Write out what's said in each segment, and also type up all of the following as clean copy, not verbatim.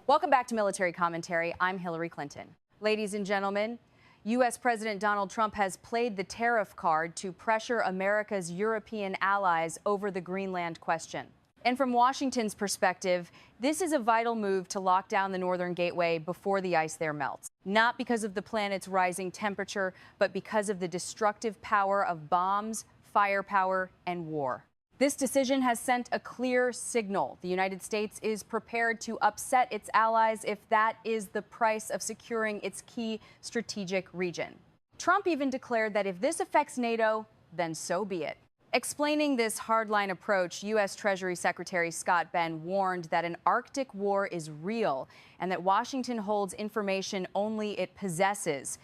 Welcome back to Military Commentary. I'm Hillary Clinton. Ladies and gentlemen, U.S. President Donald Trump has played the tariff card to pressure America's European allies over the Greenland question. And from Washington's perspective, this is a vital move to lock down the Northern Gateway before the ice there melts. Not because of the planet's rising temperature, but because of the destructive power of bombs, firepower, and war. This decision has sent a clear signal. The United States is prepared to upset its allies if that is the price of securing its key strategic region. Trump even declared that if this affects NATO, then so be it. Explaining this hardline approach, U.S. Treasury Secretary Scott Benn warned that an Arctic war is real and that Washington holds information only it possesses.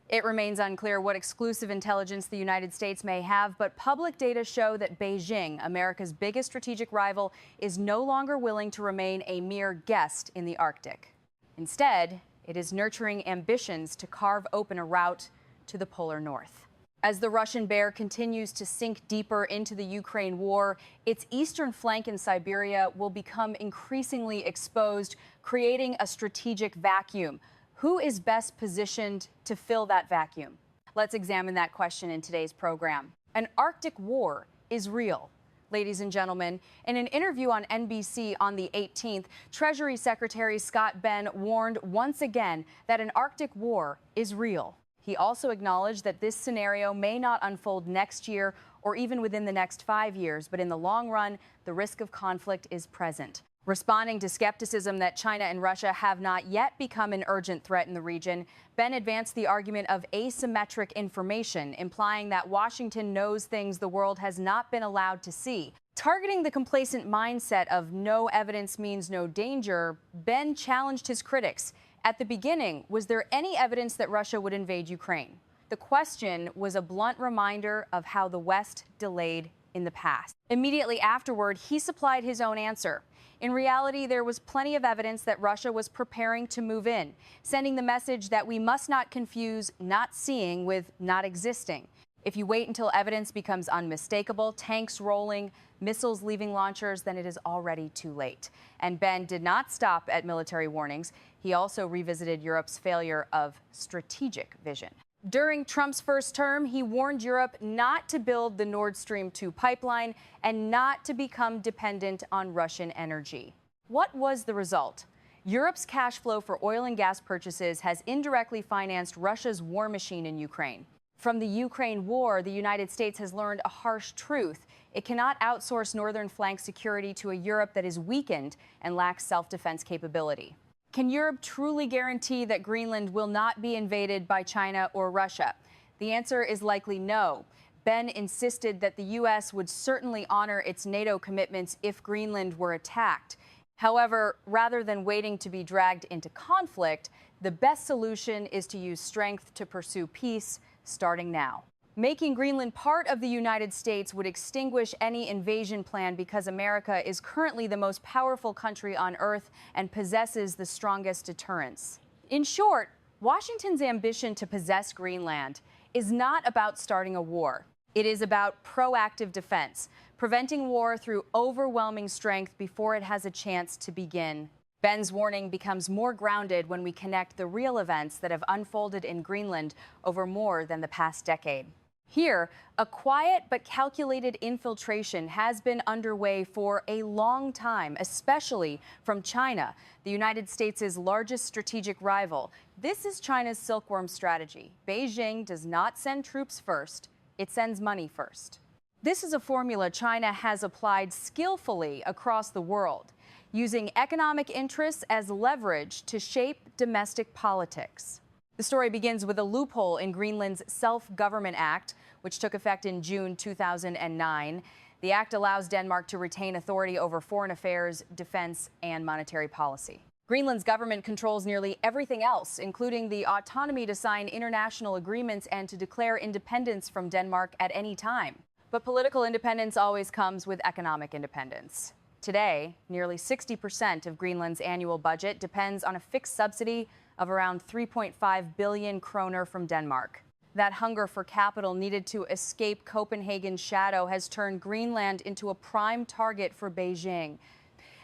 It remains unclear what exclusive intelligence the United States may have, but public data show that Beijing, America's biggest strategic rival, is no longer willing to remain a mere guest in the Arctic. Instead, it is nurturing ambitions to carve open a route to the polar north. As the Russian bear continues to sink deeper into the Ukraine war, its eastern flank in Siberia will become increasingly exposed, creating a strategic vacuum. Who is best positioned to fill that vacuum? Let's examine that question in today's program. An Arctic war is real. Ladies and gentlemen, in an interview on NBC on the 18th, Treasury Secretary Scott Benn warned once again that an Arctic war is real. He also acknowledged that this scenario may not unfold next year or even within the next 5 years, but in the long run, the risk of conflict is present. Responding to skepticism that China and Russia have not yet become an urgent threat in the region, Benn advanced the argument of asymmetric information, implying that Washington knows things the world has not been allowed to see. Targeting the complacent mindset of no evidence means no danger, Benn challenged his critics. At the beginning, was there any evidence that Russia would invade Ukraine? The question was a blunt reminder of how the West delayed in the past. Immediately afterward, he supplied his own answer. In reality, there was plenty of evidence that Russia was preparing to move in, sending the message that we must not confuse not seeing with not existing. If you wait until evidence becomes unmistakable, tanks rolling, missiles leaving launchers, then it is already too late. And Benn did not stop at military warnings. He also revisited Europe's failure of strategic vision. During Trump's first term, he warned Europe not to build the Nord Stream 2 pipeline and not to become dependent on Russian energy. What was the result? Europe's cash flow for oil and gas purchases has indirectly financed Russia's war machine in Ukraine. From the Ukraine war, the United States has learned a harsh truth. It cannot outsource northern flank security to a Europe that is weakened and lacks self-defense capability. Can Europe truly guarantee that Greenland will not be invaded by China or Russia? The answer is likely no. Benn insisted that the U.S. would certainly honor its NATO commitments if Greenland were attacked. However, rather than waiting to be dragged into conflict, the best solution is to use strength to pursue peace, starting now. Making Greenland part of the United States would extinguish any invasion plan because America is currently the most powerful country on Earth and possesses the strongest deterrence. In short, Washington's ambition to possess Greenland is not about starting a war. It is about proactive defense, preventing war through overwhelming strength before it has a chance to begin. Benn's warning becomes more grounded when we connect the real events that have unfolded in Greenland over more than the past decade. Here, a quiet but calculated infiltration has been underway for a long time, especially from China, the United States' largest strategic rival. This is China's silkworm strategy. Beijing does not send troops first, it sends money first. This is a formula China has applied skillfully across the world, using economic interests as leverage to shape domestic politics. The story begins with a loophole in Greenland's Self-Government Act, which took effect in June 2009. The act allows Denmark to retain authority over foreign affairs, defense, and monetary policy. Greenland's government controls nearly everything else, including the autonomy to sign international agreements and to declare independence from Denmark at any time. But political independence always comes with economic independence. Today, nearly 60% of Greenland's annual budget depends on a fixed subsidy of around 3.5 billion kroner from Denmark. That hunger for capital needed to escape Copenhagen's shadow has turned Greenland into a prime target for Beijing.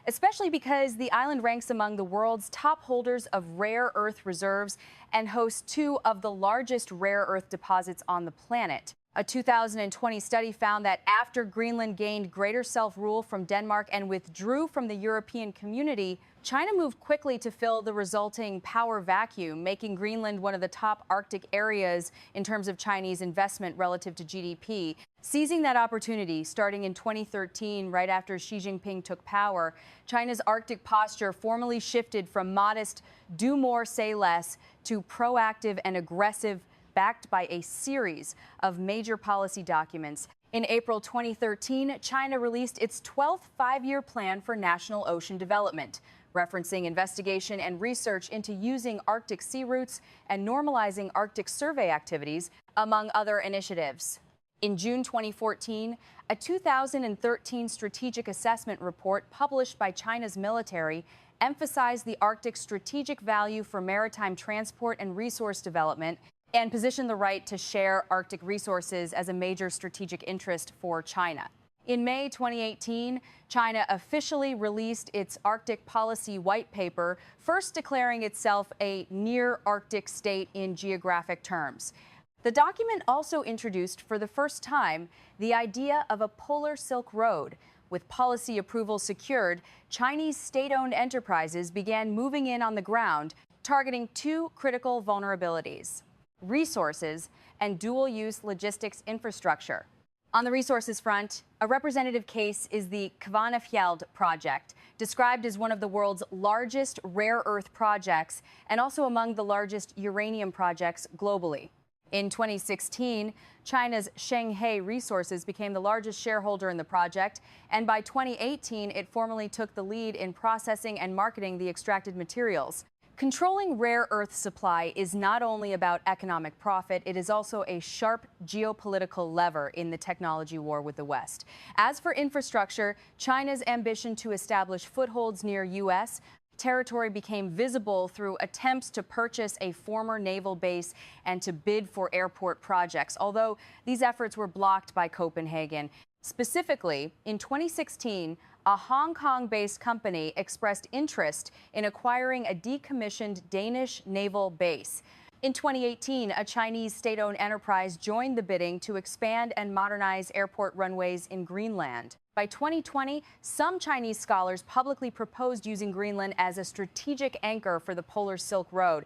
especially because the island ranks among the world's top holders of rare earth reserves and hosts two of the largest rare earth deposits on the planet. A 2020 study found that after Greenland gained greater self-rule from Denmark and withdrew from the European community, China moved quickly to fill the resulting power vacuum, making Greenland one of the top Arctic areas in terms of Chinese investment relative to GDP. Seizing that opportunity, starting in 2013, right after Xi Jinping took power, China's Arctic posture formally shifted from modest do more, say less to proactive and aggressive, backed by a series of major policy documents. In April 2013, China released its 12th five-year plan for national ocean development, referencing investigation and research into using Arctic sea routes and normalizing Arctic survey activities, among other initiatives. In June 2014, a 2013 strategic assessment report published by China's military emphasized the Arctic's strategic value for maritime transport and resource development and positioned the right to share Arctic resources as a major strategic interest for China. In May 2018, China officially released its Arctic Policy White Paper, first declaring itself a near-Arctic state in geographic terms. The document also introduced for the first time the idea of a polar Silk Road. With policy approval secured, Chinese state-owned enterprises began moving in on the ground, targeting two critical vulnerabilities: resources and dual-use logistics infrastructure. On the resources front, a representative case is the Kvanefjeld project, described as one of the world's largest rare earth projects and also among the largest uranium projects globally. In 2016, China's Shanghai Resources became the largest shareholder in the project, and by 2018, it formally took the lead in processing and marketing the extracted materials. Controlling rare earth supply is not only about economic profit, it is also a sharp geopolitical lever in the technology war with the West. As for infrastructure, China's ambition to establish footholds near U.S. territory became visible through attempts to purchase a former naval base and to bid for airport projects, although these efforts were blocked by Copenhagen. Specifically, in 2016, a Hong Kong-based company expressed interest in acquiring a decommissioned Danish naval base. In 2018, a Chinese state-owned enterprise joined the bidding to expand and modernize airport runways in Greenland. By 2020, some Chinese scholars publicly proposed using Greenland as a strategic anchor for the Polar Silk Road.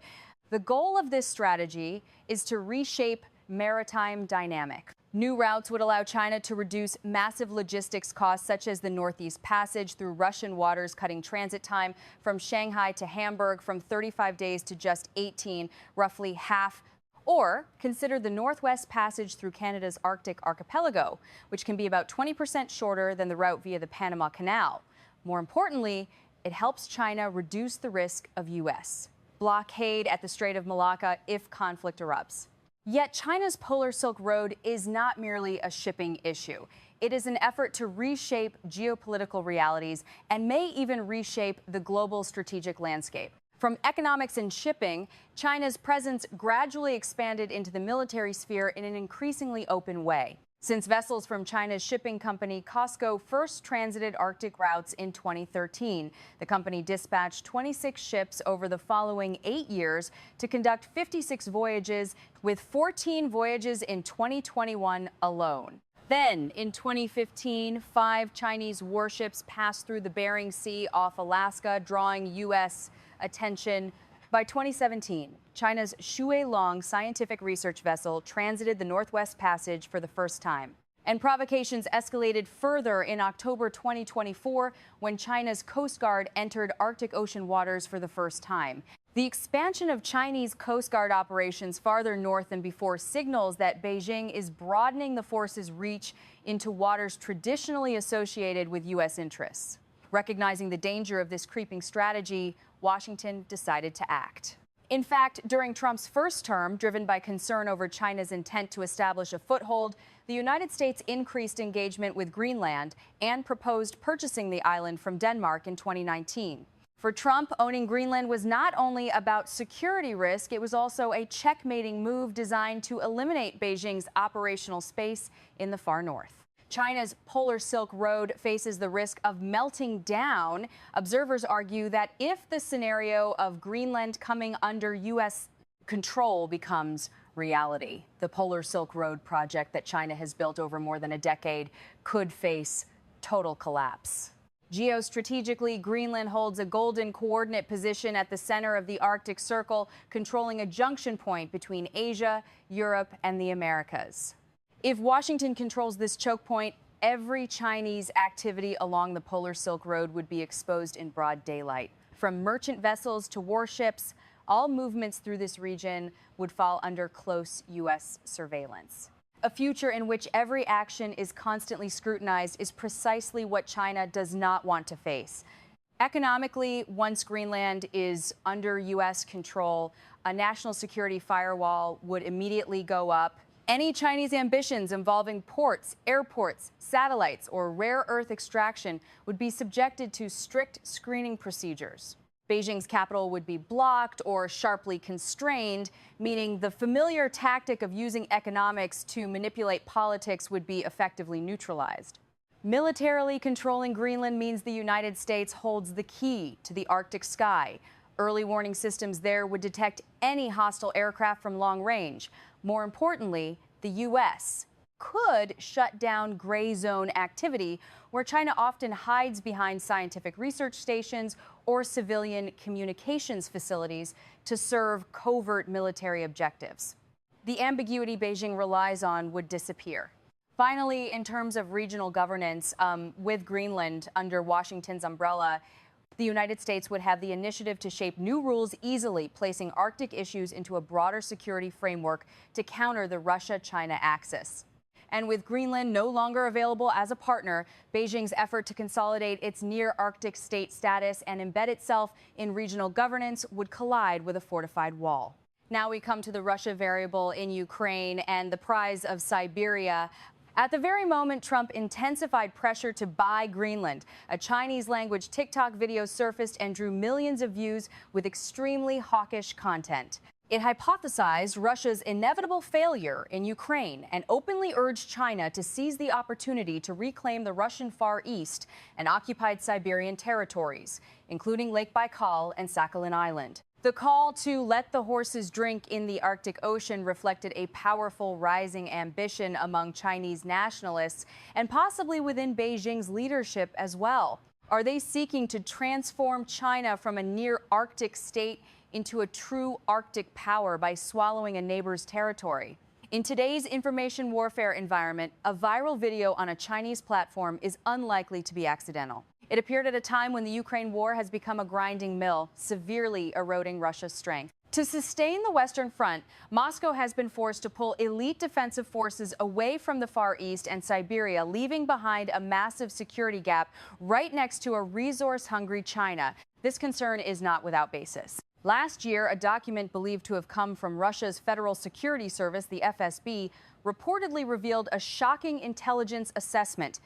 The goal of this strategy is to reshape maritime dynamic. New routes would allow China to reduce massive logistics costs, such as the Northeast Passage through Russian waters, cutting transit time from Shanghai to Hamburg from 35 days to just 18, roughly half. Or consider the Northwest Passage through Canada's Arctic archipelago, which can be about 20% shorter than the route via the Panama Canal. More importantly, it helps China reduce the risk of U.S. blockade at the Strait of Malacca if conflict erupts. Yet China's Polar Silk Road is not merely a shipping issue. It is an effort to reshape geopolitical realities and may even reshape the global strategic landscape. From economics and shipping, China's presence gradually expanded into the military sphere in an increasingly open way. Since vessels from China's shipping company COSCO first transited Arctic routes in 2013, the company dispatched 26 ships over the following 8 years to conduct 56 voyages, with 14 voyages in 2021 alone. Then, in 2015, 5 Chinese warships passed through the Bering Sea off Alaska, drawing U.S. attention. By 2017, China's Shuilong scientific research vessel transited the Northwest Passage for the first time. And provocations escalated further in October 2024 when China's Coast Guard entered Arctic Ocean waters for the first time. The expansion of Chinese Coast Guard operations farther north than before signals that Beijing is broadening the force's reach into waters traditionally associated with U.S. interests. Recognizing the danger of this creeping strategy, Washington decided to act. In fact, during Trump's first term, driven by concern over China's intent to establish a foothold, the United States increased engagement with Greenland and proposed purchasing the island from Denmark in 2019. For Trump, owning Greenland was not only about security risk, it was also a checkmating move designed to eliminate Beijing's operational space in the far north. China's Polar Silk Road faces the risk of melting down. Observers argue that if the scenario of Greenland coming under U.S. control becomes reality, the Polar Silk Road project that China has built over more than a decade could face total collapse. Geostrategically, Greenland holds a golden coordinate position at the center of the Arctic Circle, controlling a junction point between Asia, Europe, and the Americas. If Washington controls this choke point, every Chinese activity along the Polar Silk Road would be exposed in broad daylight. From merchant vessels to warships, all movements through this region would fall under close U.S. surveillance. A future in which every action is constantly scrutinized is precisely what China does not want to face. Economically, once Greenland is under U.S. control, a national security firewall would immediately go up. Any Chinese ambitions involving ports, airports, satellites, or rare earth extraction would be subjected to strict screening procedures. Beijing's capital would be blocked or sharply constrained, meaning the familiar tactic of using economics to manipulate politics would be effectively neutralized. Militarily controlling Greenland means the United States holds the key to the Arctic sky. Early warning systems there would detect any hostile aircraft from long range. More importantly, the U.S. could shut down gray zone activity, where China often hides behind scientific research stations or civilian communications facilities to serve covert military objectives. The ambiguity Beijing relies on would disappear. Finally, in terms of regional governance, with Greenland under Washington's umbrella, the United States would have the initiative to shape new rules easily, placing Arctic issues into a broader security framework to counter the Russia-China axis. And with Greenland no longer available as a partner, Beijing's effort to consolidate its near-Arctic state status and embed itself in regional governance would collide with a fortified wall. Now we come to the Russia variable in Ukraine and the prize of Siberia. At the very moment Trump intensified pressure to buy Greenland, a Chinese-language TikTok video surfaced and drew millions of views with extremely hawkish content. It hypothesized Russia's inevitable failure in Ukraine and openly urged China to seize the opportunity to reclaim the Russian Far East and occupied Siberian territories, including Lake Baikal and Sakhalin Island. The call to let the horses drink in the Arctic Ocean reflected a powerful rising ambition among Chinese nationalists and possibly within Beijing's leadership as well. Are they seeking to transform China from a near-Arctic state into a true Arctic power by swallowing a neighbor's territory? In today's information warfare environment, a viral video on a Chinese platform is unlikely to be accidental. It appeared at a time when the Ukraine war has become a grinding mill, severely eroding Russia's strength. To sustain the Western Front, Moscow has been forced to pull elite defensive forces away from the Far East and Siberia, leaving behind a massive security gap right next to a resource-hungry China. This concern is not without basis. Last year, a document believed to have come from Russia's Federal Security Service, the FSB, reportedly revealed a shocking intelligence assessment.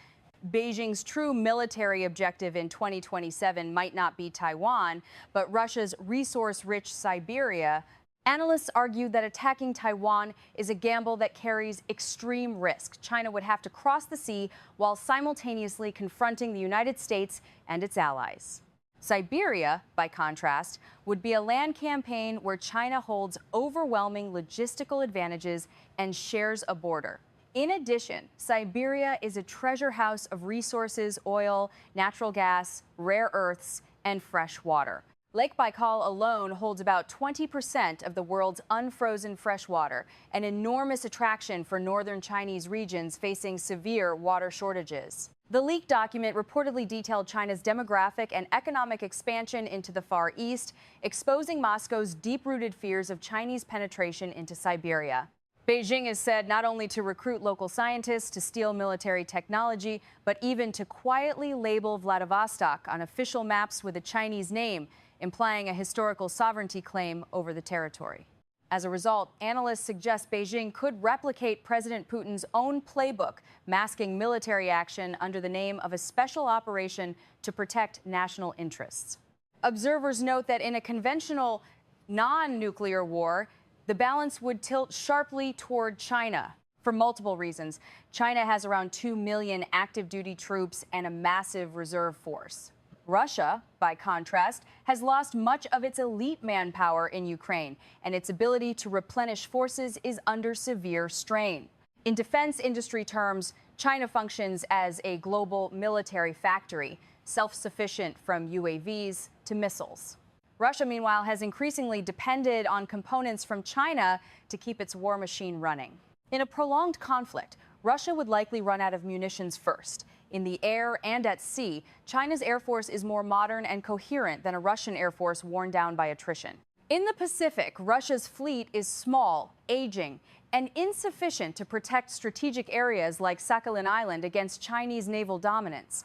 Beijing's true military objective in 2027 might not be Taiwan, but Russia's resource-rich Siberia. Analysts argue that attacking Taiwan is a gamble that carries extreme risk. China would have to cross the sea while simultaneously confronting the United States and its allies. Siberia, by contrast, would be a land campaign where China holds overwhelming logistical advantages and shares a border. In addition, Siberia is a treasure house of resources, oil, natural gas, rare earths, and fresh water. Lake Baikal alone holds about 20% of the world's unfrozen fresh water, an enormous attraction for northern Chinese regions facing severe water shortages. The leaked document reportedly detailed China's demographic and economic expansion into the Far East, exposing Moscow's deep-rooted fears of Chinese penetration into Siberia. Beijing is said not only to recruit local scientists to steal military technology, but even to quietly label Vladivostok on official maps with a Chinese name, implying a historical sovereignty claim over the territory. As a result, analysts suggest Beijing could replicate President Putin's own playbook, masking military action under the name of a special operation to protect national interests. Observers note that in a conventional non-nuclear war, the balance would tilt sharply toward China. For multiple reasons, China has around 2 million active duty troops and a massive reserve force. Russia, by contrast, has lost much of its elite manpower in Ukraine, and its ability to replenish forces is under severe strain. In defense industry terms, China functions as a global military factory, self-sufficient from UAVs to missiles. Russia, meanwhile, has increasingly depended on components from China to keep its war machine running. In a prolonged conflict, Russia would likely run out of munitions first. In the air and at sea, China's air force is more modern and coherent than a Russian air force worn down by attrition. In the Pacific, Russia's fleet is small, aging, and insufficient to protect strategic areas like Sakhalin Island against Chinese naval dominance.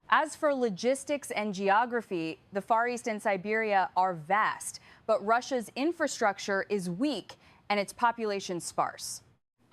As for logistics and geography, the Far East and Siberia are vast, but Russia's infrastructure is weak and its population sparse.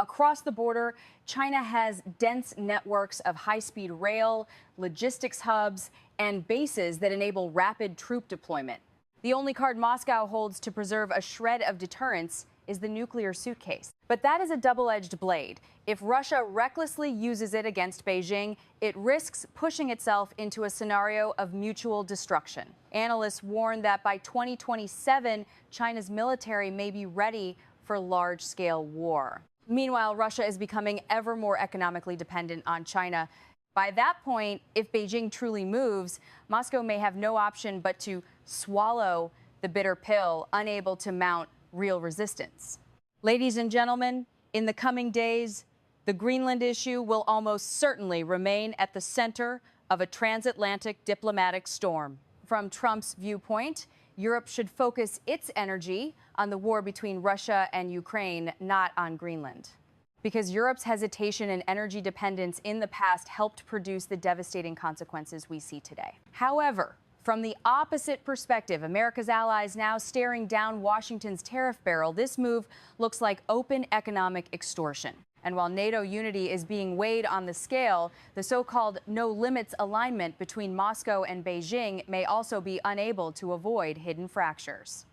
Across the border, China has dense networks of high-speed rail, logistics hubs, and bases that enable rapid troop deployment. The only card Moscow holds to preserve a shred of deterrence is the nuclear suitcase. But that is a double-edged blade. If Russia recklessly uses it against Beijing, it risks pushing itself into a scenario of mutual destruction. Analysts warn that by 2027, China's military may be ready for large-scale war. Meanwhile, Russia is becoming ever more economically dependent on China. By that point, if Beijing truly moves, Moscow may have no option but to swallow the bitter pill, unable to mount real resistance. Ladies and gentlemen, in the coming days, the Greenland issue will almost certainly remain at the center of a transatlantic diplomatic storm. From Trump's viewpoint, Europe should focus its energy on the war between Russia and Ukraine, not on Greenland. Because Europe's hesitation and energy dependence in the past helped produce the devastating consequences we see today. However, from the opposite perspective, America's allies now staring down Washington's tariff barrel, this move looks like open economic extortion. And while NATO unity is being weighed on the scale, the so-called no-limits alignment between Moscow and Beijing may also be unable to avoid hidden fractures.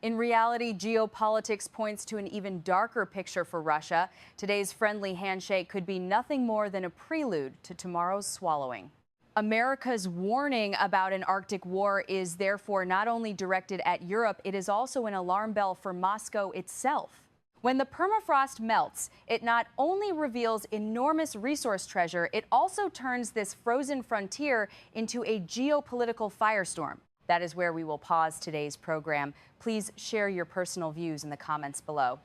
In reality, geopolitics points to an even darker picture for Russia. Today's friendly handshake could be nothing more than a prelude to tomorrow's swallowing. America's warning about an Arctic war is therefore not only directed at Europe, it is also an alarm bell for Moscow itself. When the permafrost melts, it not only reveals enormous resource treasure, it also turns this frozen frontier into a geopolitical firestorm. That is where we will pause today's program. Please share your personal views in the comments below.